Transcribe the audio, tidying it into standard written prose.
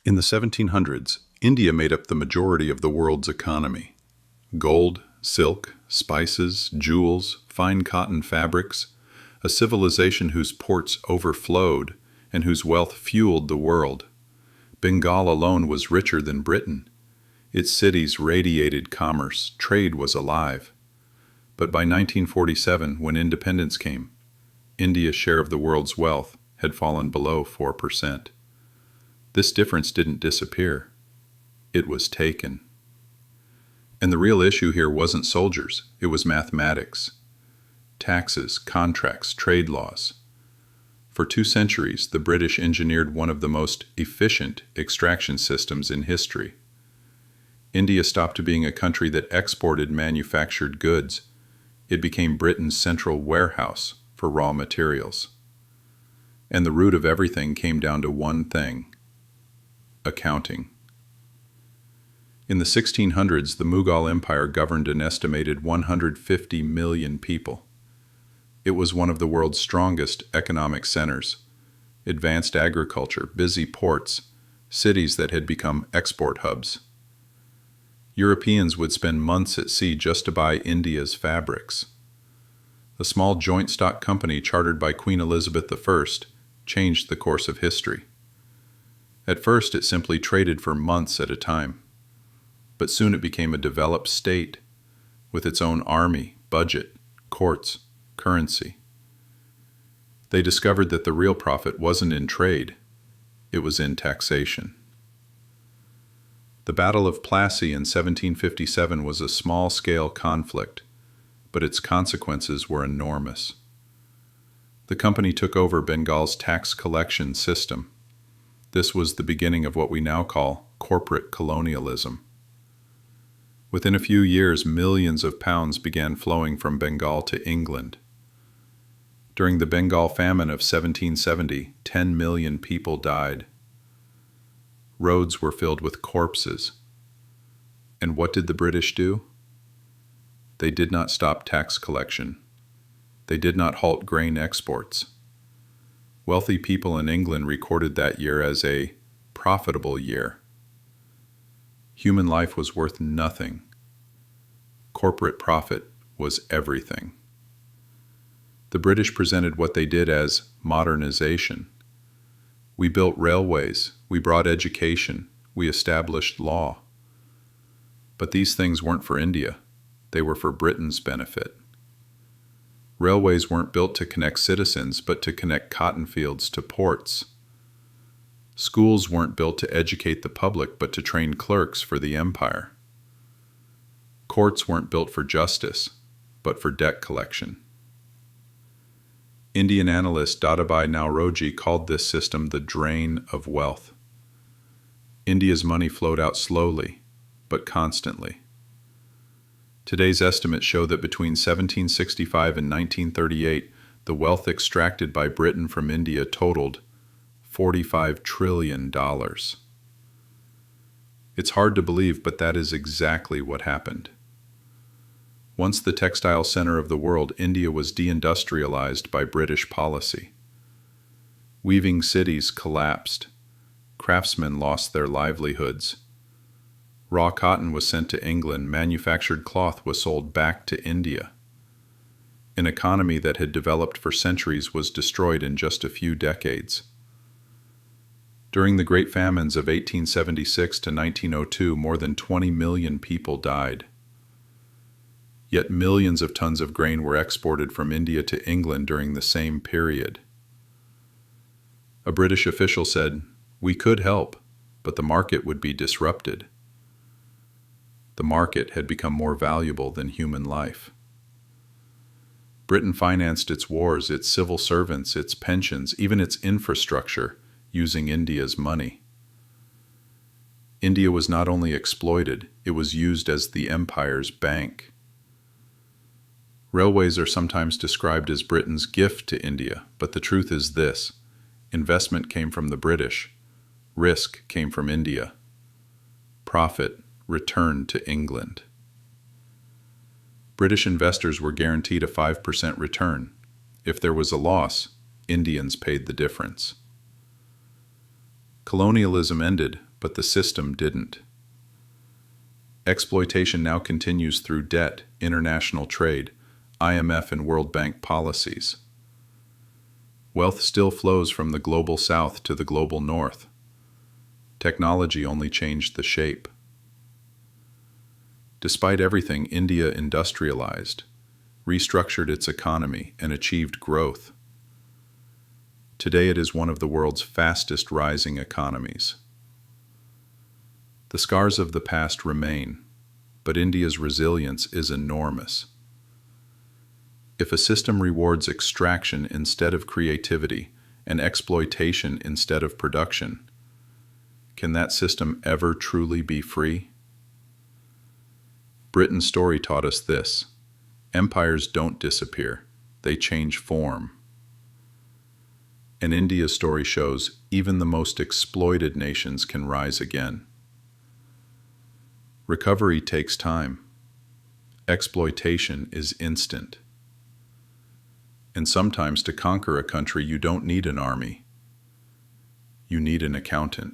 In the 1700s, India made up the majority of the world's economy. Gold, silk, spices, jewels, fine cotton fabrics, a civilization whose ports overflowed and whose wealth fueled the world. Bengal alone was richer than Britain. Its cities radiated commerce, trade was alive. But by 1947, when independence came, India's share of the world's wealth had fallen below 4%. This difference didn't disappear. It was taken. And the real issue here wasn't soldiers, it was mathematics. Taxes, contracts, trade laws. For 2 centuries, the British engineered one of the most efficient extraction systems in history. India stopped being a country that exported manufactured goods. It became Britain's central warehouse for raw materials. And the root of everything came down to one thing: accounting. In the 1600s, the Mughal Empire governed an estimated 150 million people. It was one of the world's strongest economic centers. Advanced agriculture, busy ports, cities that had become export hubs. Europeans would spend months at sea just to buy India's fabrics. A small joint stock company chartered by Queen Elizabeth I changed the course of history. At first, it simply traded for months at a time. But soon it became a developed state, with its own army, budget, courts, currency. They discovered that the real profit wasn't in trade, it was in taxation. The Battle of Plassey in 1757 was a small-scale conflict, but its consequences were enormous. The company took over Bengal's tax collection system. This was the beginning of what we now call corporate colonialism. Within a few years, millions of pounds began flowing from Bengal to England. During the Bengal famine of 1770, 10 million people died. Roads were filled with corpses. And what did the British do? They did not stop tax collection. They did not halt grain exports. Wealthy people in England recorded that year as a profitable year. Human life was worth nothing. Corporate profit was everything. The British presented what they did as modernization. We built railways, we brought education, we established law. But these things weren't for India, they were for Britain's benefit. Railways weren't built to connect citizens, but to connect cotton fields to ports. Schools weren't built to educate the public, but to train clerks for the empire. Courts weren't built for justice, but for debt collection. Indian analyst Dadabhai Naoroji called this system the drain of wealth. India's money flowed out slowly, but constantly. Today's estimates show that between 1765 and 1938, the wealth extracted by Britain from India totaled $45 trillion. It's hard to believe, but that is exactly what happened. Once the textile center of the world, India was deindustrialized by British policy. Weaving cities collapsed. Craftsmen lost their livelihoods. Raw cotton was sent to England. Manufactured cloth was sold back to India. An economy that had developed for centuries was destroyed in just a few decades. During the Great Famines of 1876 to 1902, more than 20 million people died. Yet millions of tons of grain were exported from India to England during the same period. A British official said, "We could help, but the market would be disrupted." The market had become more valuable than human life. Britain financed its wars, its civil servants, its pensions, even its infrastructure, using India's money. India was not only exploited, it was used as the empire's bank. Railways are sometimes described as Britain's gift to India, but the truth is this: investment came from the British, risk came from India, profit returned to England. British investors were guaranteed a 5% return. If there was a loss, Indians paid the difference. Colonialism ended, but the system didn't. Exploitation now continues through debt, international trade, IMF and World Bank policies. Wealth still flows from the global south to the global north. Technology only changed the shape. Despite everything, India industrialized, restructured its economy, and achieved growth. Today it is one of the world's fastest rising economies. The scars of the past remain, but India's resilience is enormous. If a system rewards extraction instead of creativity and exploitation instead of production, can that system ever truly be free? Britain's story taught us this: empires don't disappear, they change form. And India's story shows even the most exploited nations can rise again. Recovery takes time. Exploitation is instant. And sometimes to conquer a country, you don't need an army. You need an accountant.